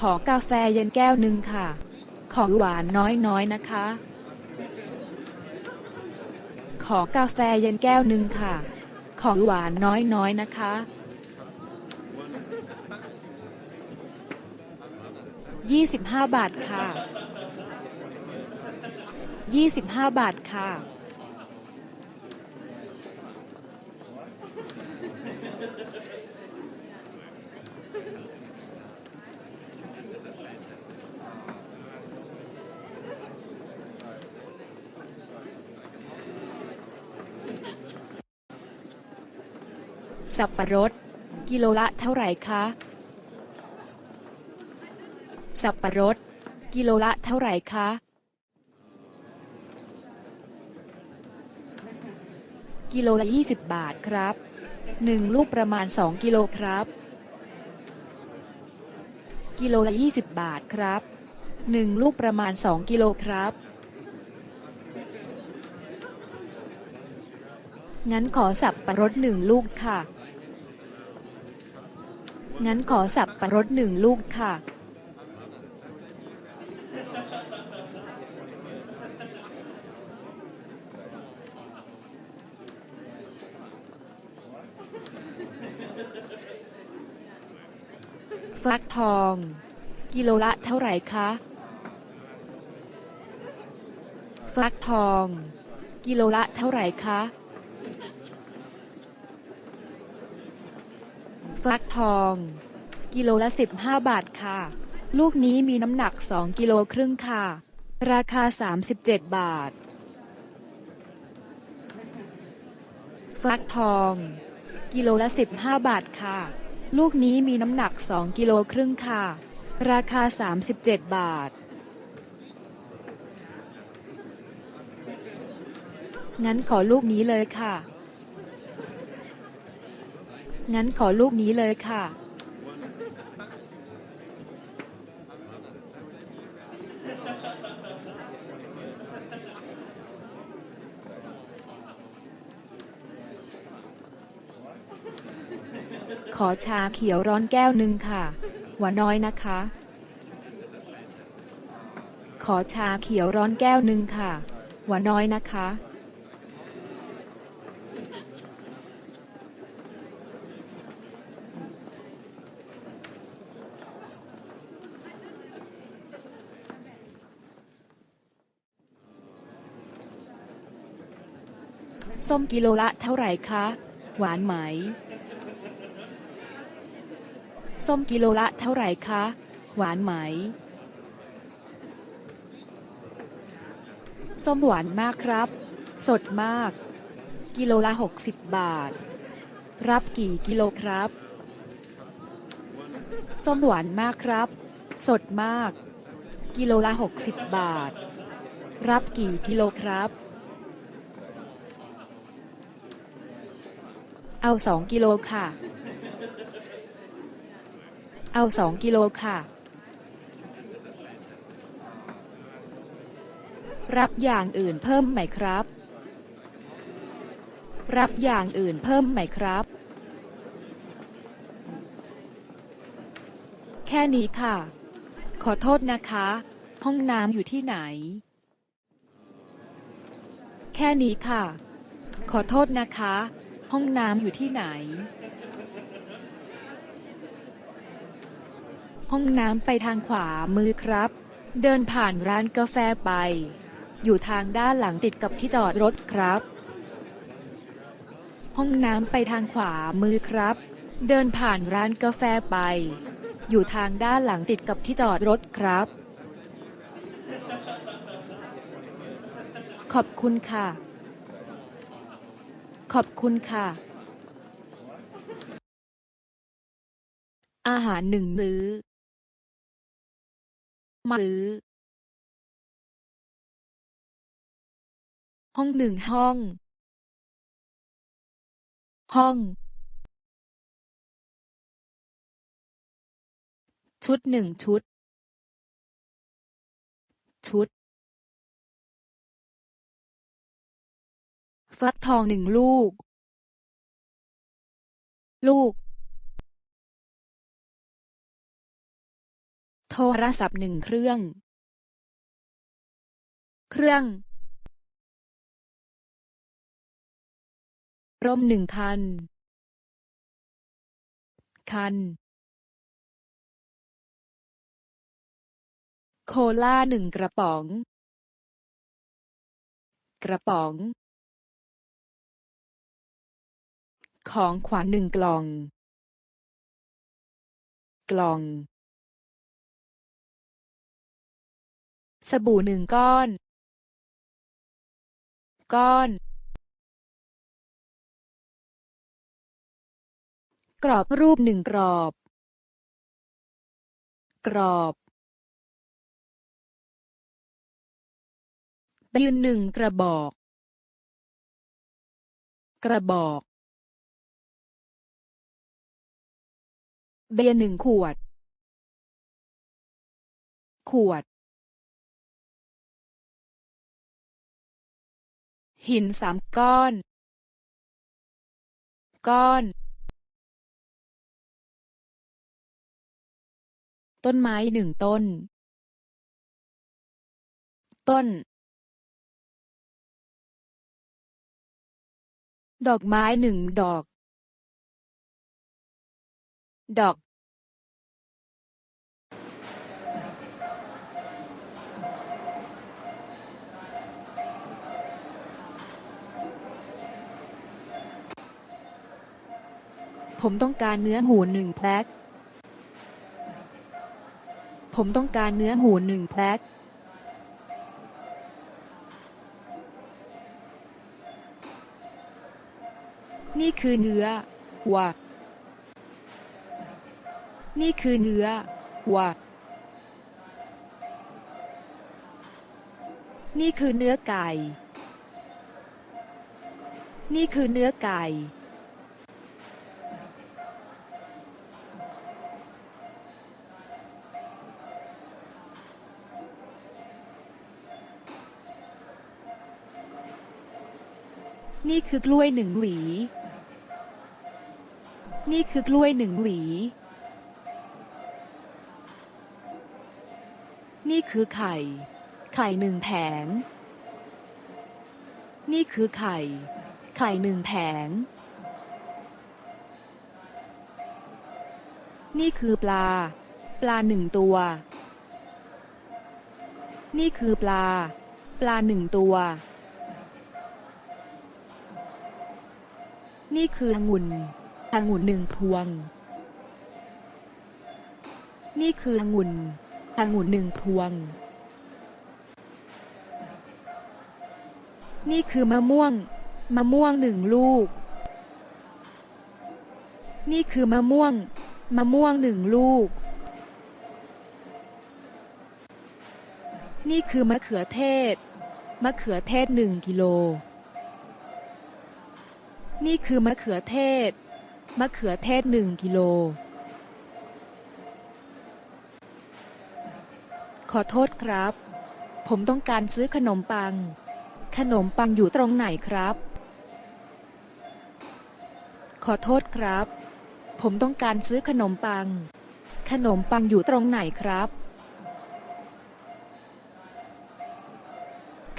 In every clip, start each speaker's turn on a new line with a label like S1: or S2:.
S1: ขอกาแฟเย็นแก้วหนึ่งค่ะของหวานน้อยๆนะคะขอกาแฟเย็นแก้วหนึ่งค่ะของหวานน้อยๆนะคะ25 บาทค่ะ25 บาทค่ะสับปะรดกิโลละเท่าไหร่คะสับปะรดกิโลละเท่าไหร่คะกิโลละ20 บาทครับ1ลูกประมาณ2กิโลครับกิโลละ20 บาทครับ1ลูกประมาณ2กิโลครับงั้นขอสับปะรด1ลูกค่ะงั้นขอสับปะรด1ลูกค่ะฟักทองกิโลละเท่าไหร่คะฟักทองกิโลละเท่าไหร่คะฟักทองกิโลละ15 บาทค่ะลูกนี้มีน้ำหนัก2กิโลครึ่งค่ะราคา37 บาทฟักทองกิโลละ15 บาทค่ะลูกนี้มีน้ำหนัก2กิโลครึ่งค่ะราคา37 บาทงั้นขอลูกนี้เลยค่ะงั้นขอลูกนี้เลยค่ะขอชาเขียวร้อนแก้วหนึ่งค่ะหวานน้อยนะคะขอชาเขียวร้อนแก้วหนึ่งค่ะหวานน้อยนะคะส้มกิโลละเท่าไหร่คะหวานไหมส้มกิโลละเท่าไหร่คะหวานไหมส้มหวานมากครับสดมากกิโลละ60 บาทรับกี่กิโลครับส้มหวานมากครับสดมากกิโลละ60 บาทรับกี่กิโลครับเอา2 กิโลค่ะเอา2 กิโลค่ะรับอย่างอื่นเพิ่มไหมครับรับอย่างอื่นเพิ่มไหมครับแค่นี้ค่ะขอโทษนะคะห้องน้ำอยู่ที่ไหนแค่นี้ค่ะขอโทษนะคะห้องน้ำอยู่ที่ไหนห้องน้ำไปทางขวามือครับเดินผ่านร้านกาแฟไปอยู่ทางด้านหลังติดกับที่จอดรถครับห้องน้ำไปทางขวามือครับเดินผ่านร้านกาแฟไปอยู่ทางด้านหลังติดกับที่จอดรถครับขอบคุณค่ะขอบคุณค่ะอาหาร1 มื้อห้อง1 ห้องชุด1ชุดฟักทอง1 ลูก โทรศัพท์1 เครื่อง เครื่อง ร่ม1 คัน คัน โคลา1 กระป๋อง กระป๋อง ของขวัญ1 กล่อง กล่อง สบู่1 ก้อน ก้อน กรอบรูป1 กรอบ กรอบปืน1 กระบอก กระบอก เบียร์1 ขวด ขวด หิน3 ก้อน ก้อน ต้นไม้1 ต้น ต้น ดอกไม้1 ดอก ดอก ผมต้องการเนื้อหมู1 แพ็ค ผมต้องการเนื้อหมู1 แพ็ค นี่คือเนื้อวัว นี่คือเนื้อวัว นี่คือเนื้อไก่ นี่คือเนื้อไก่ นี่คือกล้วย1 หวี นี่คือกล้วย1 หวี นี่คือไข่ ไข่1 แผง นี่คือไข่ ไข่1 แผง นี่คือปลา ปลา1 ตัว นี่คือปลา ปลา1 ตัว นี่คือองุ่น องุ่น1 พวง นี่คือองุ่น องุ่น1 พวง นี่คือมะม่วง มะม่วง1 ลูก นี่คือมะม่วง มะม่วง1 ลูก นี่คือมะเขือเทศ มะเขือเทศ1 กิโล นี่คือมะเขือเทศ มะเขือเทศ1 กิโล ขอโทษครับ ผมต้องการซื้อขนมปัง ขนมปังอยู่ตรงไหนครับ ขอโทษครับ ผมต้องการซื้อขนมปัง ขนมปังอยู่ตรงไหนครับ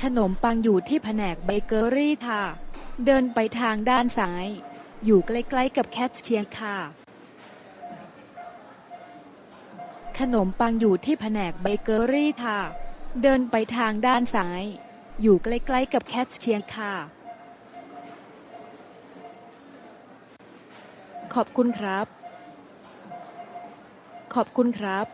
S1: ขนมปังอยู่ที่แผนกเบเกอรี่ค่ะ เดินไปทางด้านซ้าย อยู่ใกล้ๆกับแคชเชียร์ค่ะ ขนมปังอยู่ที่แผนกเบเกอรี่ค่ะ เดินไปทางด้านซ้าย อยู่ใกล้ๆกับแคชเชียร์ค่ะ ขอบคุณครับ ขอบคุณครับ